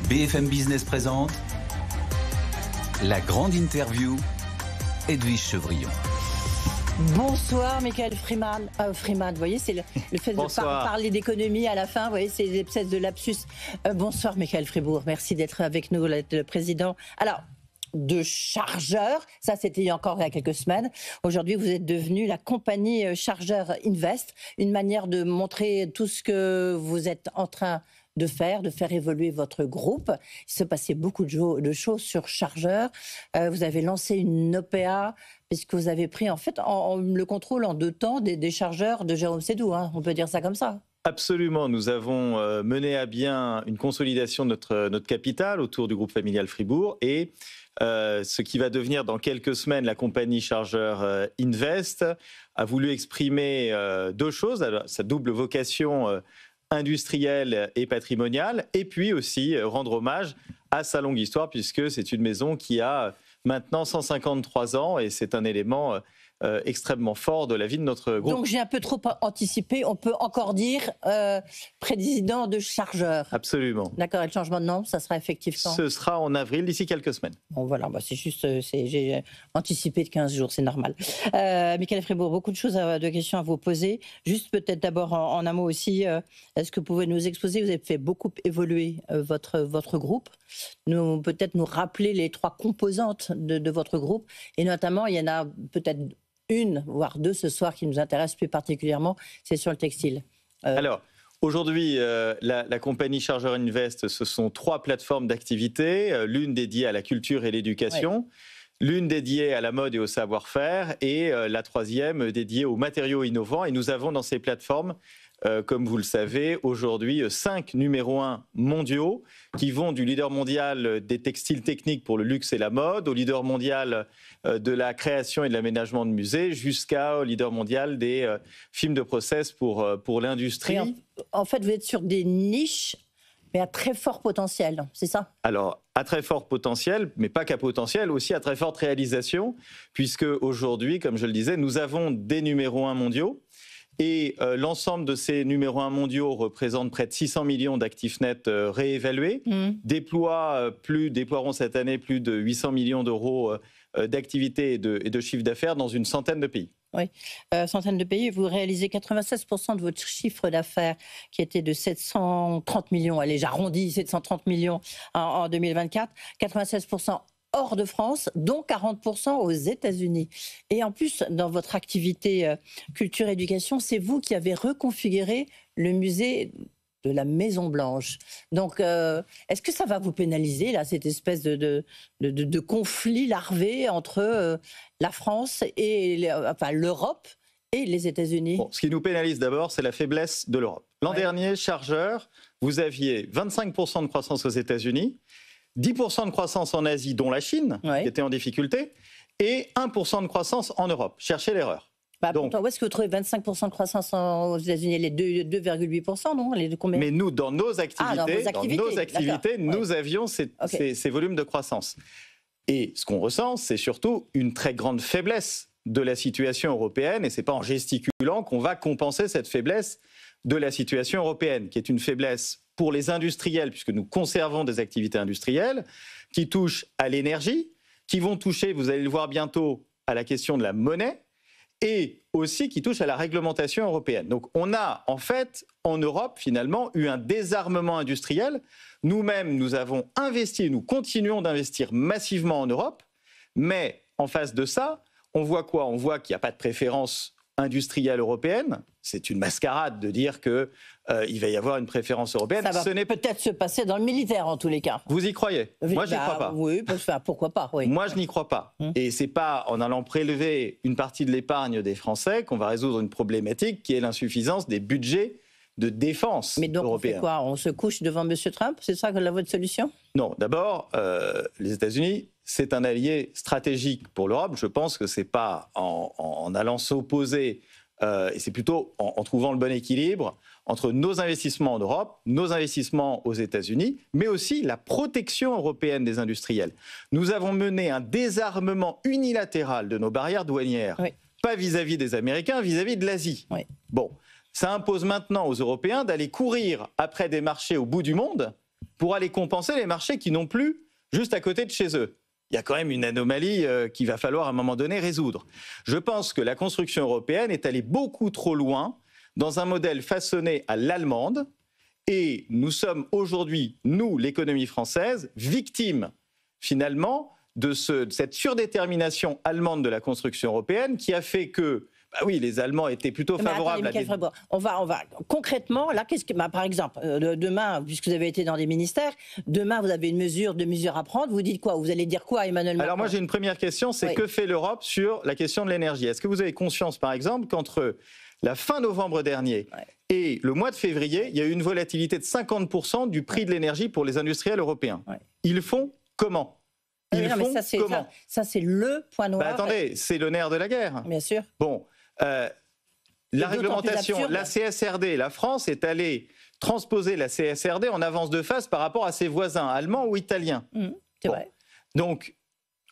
BFM Business présente la grande interview, Edwige Chevrillon. Bonsoir, Michael Freeman. Vous voyez, c'est le fait de parler d'économie à la fin. Vous voyez, c'est des espèces de lapsus. Bonsoir, Michael Fribourg. Merci d'être avec nous, le président. Alors, de Chargeur, ça c'était il y a quelques semaines. Aujourd'hui, vous êtes devenu la compagnie Chargeur Invest. Une manière de montrer tout ce que vous êtes en train de faire évoluer votre groupe. Il se passait beaucoup de choses sur Chargeur. Vous avez lancé une OPA, puisque vous avez pris en fait le contrôle en 2 temps des chargeurs de Jérôme Sédou. On peut dire ça comme ça. Absolument. Nous avons mené à bien une consolidation de notre capital autour du groupe familial Fribourg et ce qui va devenir dans quelques semaines la compagnie Chargeur Invest a voulu exprimer 2 choses. Alors, sa double vocation industrielle et patrimoniale, et puis aussi rendre hommage à sa longue histoire, puisque c'est une maison qui a maintenant 153 ans, et c'est un élément extrêmement fort de la vie de notre groupe. Donc j'ai un peu trop anticipé, on peut encore dire président de Chargeur. Absolument. D'accord, et le changement de nom, ça sera effectif quand ? Ce sera en avril, d'ici quelques semaines. Bon voilà, c'est juste, j'ai anticipé de 15 jours, c'est normal. Michael Fribourg, beaucoup de questions à vous poser. Juste peut-être d'abord en un mot aussi, est-ce que vous pouvez nous exposer, vous avez fait beaucoup évoluer votre groupe, peut-être nous rappeler les 3 composantes de votre groupe, et notamment il y en a peut-être 1, voire 2 ce soir qui nous intéressent plus particulièrement, c'est sur le textile. Alors, aujourd'hui, la compagnie Chargeur Invest, ce sont 3 plateformes d'activité, l'une dédiée à la culture et l'éducation, l'une dédiée à la mode et au savoir-faire, et la 3e dédiée aux matériaux innovants. Et nous avons dans ces plateformes, comme vous le savez, aujourd'hui 5 numéros 1 mondiaux qui vont du leader mondial des textiles techniques pour le luxe et la mode, au leader mondial de la création et de l'aménagement de musées, jusqu'au leader mondial des films de process pour l'industrie. En fait, vous êtes sur des niches, mais à très fort potentiel, c'est ça ? Alors, à très fort potentiel, mais pas qu'à potentiel, aussi à très forte réalisation, puisque aujourd'hui, comme je le disais, nous avons des numéros 1 mondiaux. Et l'ensemble de ces numéros 1 mondiaux représente près de 600 millions d'actifs nets réévalués, déploieront cette année plus de 800 millions d'euros d'activités et de chiffre d'affaires dans une centaine de pays. Oui, centaines de pays. Vous réalisez 96% de votre chiffre d'affaires qui était de 730 millions, allez j'arrondis, 730 millions en 2024, 96% hors de France, dont 40% aux États-Unis. Et en plus, dans votre activité culture-éducation, c'est vous qui avez reconfiguré le musée de la Maison-Blanche. Donc, est-ce que ça va vous pénaliser, là, cette espèce de conflit larvé entre la France et l'Europe et les États-Unis ? Ce qui nous pénalise d'abord, c'est la faiblesse de l'Europe. L'an dernier, Chargeur, vous aviez 25% de croissance aux États-Unis, 10% de croissance en Asie, dont la Chine, qui était en difficulté, et 1% de croissance en Europe. Cherchez l'erreur. Pourtant, où est-ce que vous trouvez 25% de croissance aux États-Unis, les 2,8%, non ? Combien ? Mais nous, dans nos activités, nous avions ces volumes de croissance. Et ce qu'on ressent, c'est surtout une très grande faiblesse de la situation européenne, et ce n'est pas en gesticulant qu'on va compenser cette faiblesse de la situation européenne, qui est une faiblesse pour les industriels, puisque nous conservons des activités industrielles, qui touchent à l'énergie, qui vont toucher, vous allez le voir bientôt, à la question de la monnaie, et aussi qui touchent à la réglementation européenne. Donc on a en fait, en Europe, finalement, eu un désarmement industriel. Nous-mêmes, nous avons investi, nous continuons d'investir massivement en Europe, mais en face de ça, on voit quoi ? On voit qu'il n'y a pas de préférence industrielle européenne. C'est une mascarade de dire qu'il va y avoir une préférence européenne. Ça va peut-être se passer dans le militaire, en tous les cas. Vous y croyez ? Moi, je n'y crois pas. Oui, pourquoi pas. Oui. Moi, je n'y crois pas. Et ce n'est pas en allant prélever une partie de l'épargne des Français qu'on va résoudre une problématique qui est l'insuffisance des budgets de défense européens. Mais donc, on fait quoi ? On se couche devant M. Trump ? C'est ça votre solution ? Non. D'abord, les États-Unis, c'est un allié stratégique pour l'Europe. Je pense que ce n'est pas en allant s'opposer, et c'est plutôt en trouvant le bon équilibre entre nos investissements en Europe, nos investissements aux États-Unis, mais aussi la protection européenne des industriels. Nous avons mené un désarmement unilatéral de nos barrières douanières, pas vis-à-vis des Américains, vis-à-vis de l'Asie. Bon, ça impose maintenant aux Européens d'aller courir après des marchés au bout du monde pour aller compenser les marchés qui n'ont plus juste à côté de chez eux. Il y a quand même une anomalie qu'il va falloir à un moment donné résoudre. Je pense que la construction européenne est allée beaucoup trop loin dans un modèle façonné à l'allemande, et nous sommes aujourd'hui, nous, l'économie française, victimes finalement de cette surdétermination allemande de la construction européenne qui a fait que, oui, les Allemands étaient plutôt favorables on va concrètement, là, par exemple, demain, puisque vous avez été dans des ministères, demain vous avez deux mesures à prendre, vous dites quoi? Vous allez dire quoi à Emmanuel Macron? Alors moi j'ai une première question, c'est que fait l'Europe sur la question de l'énergie? Est-ce que vous avez conscience, par exemple, qu'entre la fin novembre dernier et le mois de février, il y a eu une volatilité de 50% du prix de l'énergie pour les industriels européens? Ils font comment? Ça, c'est le point noir. Attendez, c'est le nerf de la guerre. Bien sûr. Bon, la réglementation, la CSRD, la France est allée transposer la CSRD en avance de phase par rapport à ses voisins allemands ou italiens. C'est vrai. Donc,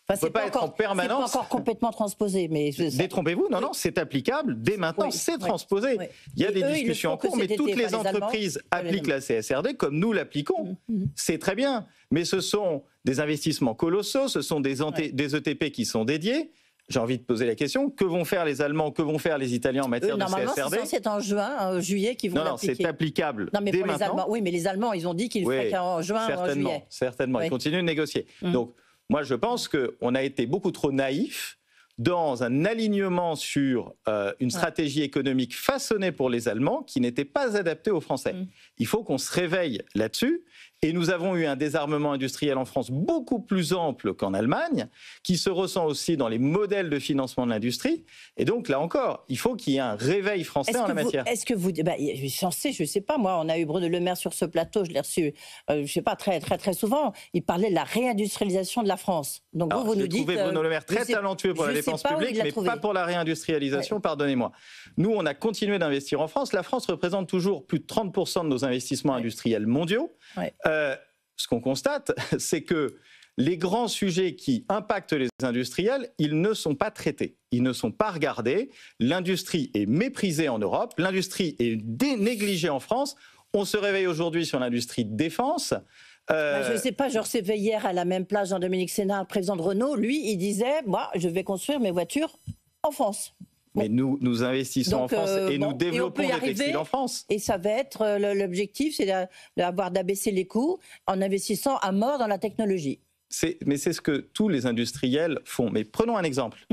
on ne peut pas être en permanence... C'est pas encore complètement transposé. Mais détrompez-vous, non, c'est applicable. Dès maintenant, c'est transposé. Il y a des discussions en cours, mais toutes les entreprises appliquent la CSRD comme nous l'appliquons. C'est très bien. Mais ce sont des investissements colossaux, ce sont des ETP qui sont dédiés. J'ai envie de poser la question, que vont faire les Allemands, que vont faire les Italiens en matière de CSRD? C'est en juillet qu'ils vont l'appliquer. Non, c'est applicable dès maintenant. Les Allemands, oui, mais les Allemands, ils ont dit qu'ils le feraient qu'en juin ou en juillet. Certainement, ils continuent de négocier. Donc, moi, je pense qu'on a été beaucoup trop naïfs dans un alignement sur une stratégie économique façonnée pour les Allemands qui n'était pas adaptée aux Français. Il faut qu'on se réveille là-dessus. Et nous avons eu un désarmement industriel en France beaucoup plus ample qu'en Allemagne, qui se ressent aussi dans les modèles de financement de l'industrie. Et donc, là encore, il faut qu'il y ait un réveil français en la matière. Est-ce que vous... je ne sais pas, moi, on a eu Bruno Le Maire sur ce plateau, je l'ai reçu, je ne sais pas, très, très, très souvent. Il parlait de la réindustrialisation de la France. Donc vous nous dites... J'ai trouvé Bruno Le Maire très talentueux pour la dépense publique, mais pas pour la réindustrialisation, pardonnez-moi. Nous, on a continué d'investir en France. La France représente toujours plus de 30% de nos investissements industriels mondiaux. Ce qu'on constate, c'est que les grands sujets qui impactent les industriels, ils ne sont pas traités, ils ne sont pas regardés. L'industrie est méprisée en Europe, l'industrie est négligée en France. On se réveille aujourd'hui sur l'industrie de défense. Je ne sais pas, je recevais hier à la même place Jean-Dominique Sénard, le président de Renault. Lui, il disait, moi, je vais construire mes voitures en France. Mais nous investissons en France et nous développons des textiles en France. Et ça va être l'objectif, c'est d'abaisser les coûts en investissant à mort dans la technologie. Mais c'est ce que tous les industriels font. Mais prenons un exemple.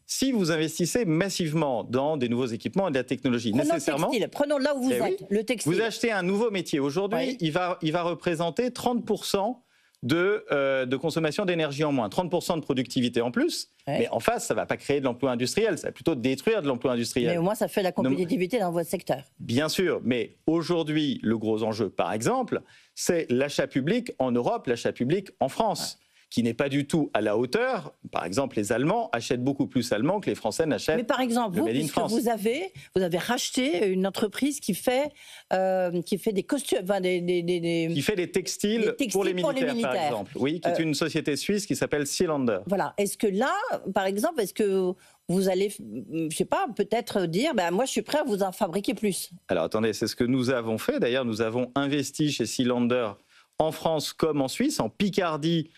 Si vous investissez massivement dans des nouveaux équipements et de la technologie, nécessairement... Prenons là où vous êtes, le textile. Vous achetez un nouveau métier. Aujourd'hui, il va représenter 30% de consommation d'énergie en moins, 30% de productivité en plus, mais en face, ça ne va pas créer de l'emploi industriel, ça va plutôt détruire de l'emploi industriel. Mais au moins, ça fait la compétitivité dans votre secteur. Bien sûr, mais aujourd'hui, le gros enjeu, par exemple, c'est l'achat public en Europe, l'achat public en France. Qui n'est pas du tout à la hauteur. Par exemple, les Allemands achètent beaucoup plus allemand que les Français n'achètent. Mais par exemple, vous avez racheté une entreprise qui fait des costumes, qui fait des textiles pour les militaires, par exemple. Oui, qui est une société suisse qui s'appelle Sealander. Voilà. Est-ce que là, par exemple, est-ce que vous allez, je ne sais pas, peut-être dire, moi je suis prêt à vous en fabriquer plus? Alors attendez, c'est ce que nous avons fait. D'ailleurs, nous avons investi chez Sealander en France comme en Suisse, en Picardie,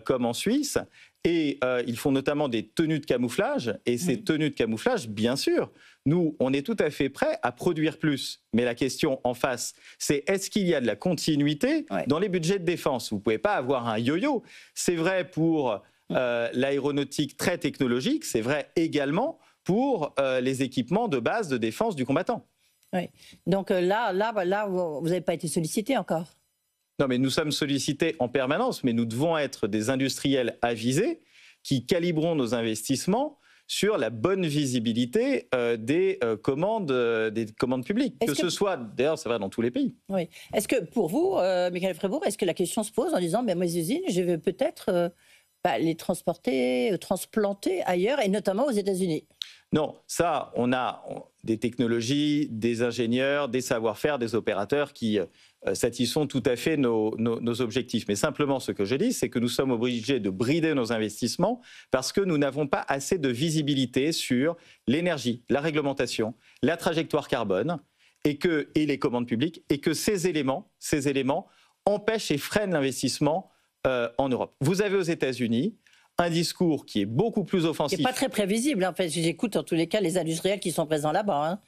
comme en Suisse, et ils font notamment des tenues de camouflage, et ces tenues de camouflage, bien sûr, nous, on est tout à fait prêts à produire plus. Mais la question en face, c'est est-ce qu'il y a de la continuité dans les budgets de défense? Vous ne pouvez pas avoir un yo-yo. C'est vrai pour l'aéronautique très technologique, c'est vrai également pour les équipements de base de défense du combattant. Oui. Donc là, vous n'avez pas été sollicité encore? Non, mais nous sommes sollicités en permanence, mais nous devons être des industriels avisés qui calibrons nos investissements sur la bonne visibilité des commandes publiques. Que ce soit, d'ailleurs, c'est vrai dans tous les pays. Oui. Est-ce que pour vous, Michael Fribourg, est-ce que la question se pose en disant, mes usines, je vais peut-être les transplanter ailleurs, et notamment aux États-Unis? Non, ça, on a des technologies, des ingénieurs, des savoir-faire, des opérateurs qui satisfont tout à fait nos objectifs. Mais simplement, ce que je dis, c'est que nous sommes obligés de brider nos investissements parce que nous n'avons pas assez de visibilité sur l'énergie, la réglementation, la trajectoire carbone et les commandes publiques, et que ces éléments, empêche et freine l'investissement en Europe. Vous avez aux États-Unis un discours qui est beaucoup plus offensif. Qui n'est pas très prévisible. En fait, j'écoute en tous les cas les industriels qui sont présents là-bas.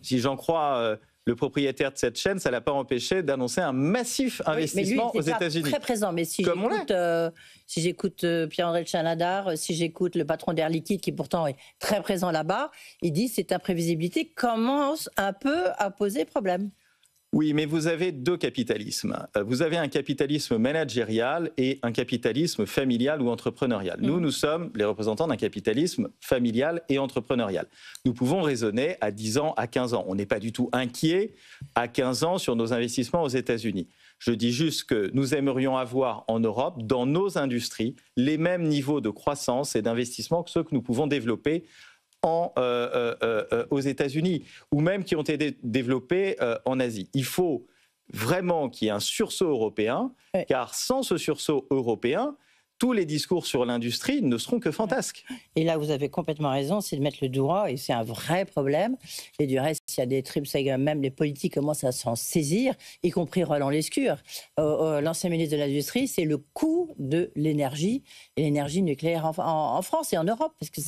Si j'en crois le propriétaire de cette chaîne, ça ne l'a pas empêché d'annoncer un massif investissement aux États-Unis. Très présent, mais si j'écoute Pierre-André Tchanadar, si j'écoute le patron d'Air Liquide qui pourtant est très présent là-bas, il dit que cette imprévisibilité commence un peu à poser problème. Oui, mais vous avez deux capitalismes. Vous avez un capitalisme managérial et un capitalisme familial ou entrepreneurial. Nous sommes les représentants d'un capitalisme familial et entrepreneurial. Nous pouvons raisonner à 10 ans, à 15 ans. On n'est pas du tout inquiet à 15 ans sur nos investissements aux États-Unis. Je dis juste que nous aimerions avoir en Europe, dans nos industries, les mêmes niveaux de croissance et d'investissement que ceux que nous pouvons développer aux États-Unis, ou même qui ont été développés en Asie. Il faut vraiment qu'il y ait un sursaut européen, car sans ce sursaut européen, tous les discours sur l'industrie ne seront que fantasques. Et là, vous avez complètement raison, c'est de mettre le doigt, et c'est un vrai problème. Et du reste, il y a des tribus, même les politiques commencent à s'en saisir, y compris Roland Lescure, l'ancien ministre de l'Industrie, c'est le coût de l'énergie, et l'énergie nucléaire en France et en Europe, parce que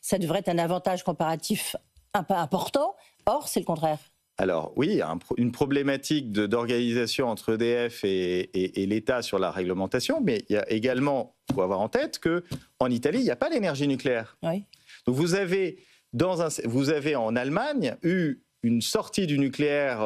ça devrait être un avantage comparatif important, or c'est le contraire. Alors oui, il y a une problématique d'organisation entre EDF et l'État sur la réglementation, mais il y a également, il faut avoir en tête qu'en Italie, il n'y a pas l'énergie nucléaire. Oui. Donc vous avez en Allemagne eu une sortie du nucléaire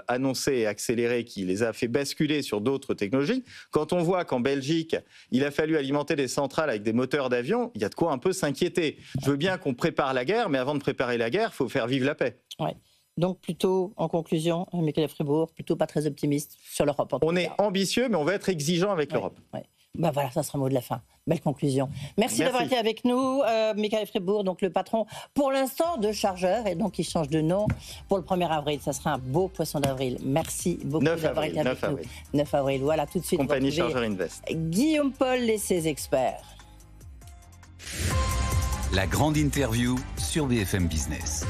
annoncée et accélérée qui les a fait basculer sur d'autres technologies. Quand on voit qu'en Belgique, il a fallu alimenter des centrales avec des moteurs d'avion, il y a de quoi un peu s'inquiéter. Je veux bien qu'on prépare la guerre, mais avant de préparer la guerre, il faut faire vivre la paix. Oui. Donc plutôt, en conclusion, Michael Fribourg, plutôt pas très optimiste sur l'Europe. On est ambitieux, mais on va être exigeant avec l'Europe. Oui. Ben voilà, ça sera le mot de la fin. Belle conclusion. Merci. D'avoir été avec nous, Michael Fribourg, donc le patron, pour l'instant, de Chargeur, et donc il change de nom pour le 1er avril. Ça sera un beau poisson d'avril. Merci beaucoup d'avoir été avec nous. 9 avril, voilà, tout de suite. Compagnie Chargeur Invest. Guillaume Paul et ses experts. La grande interview sur BFM Business.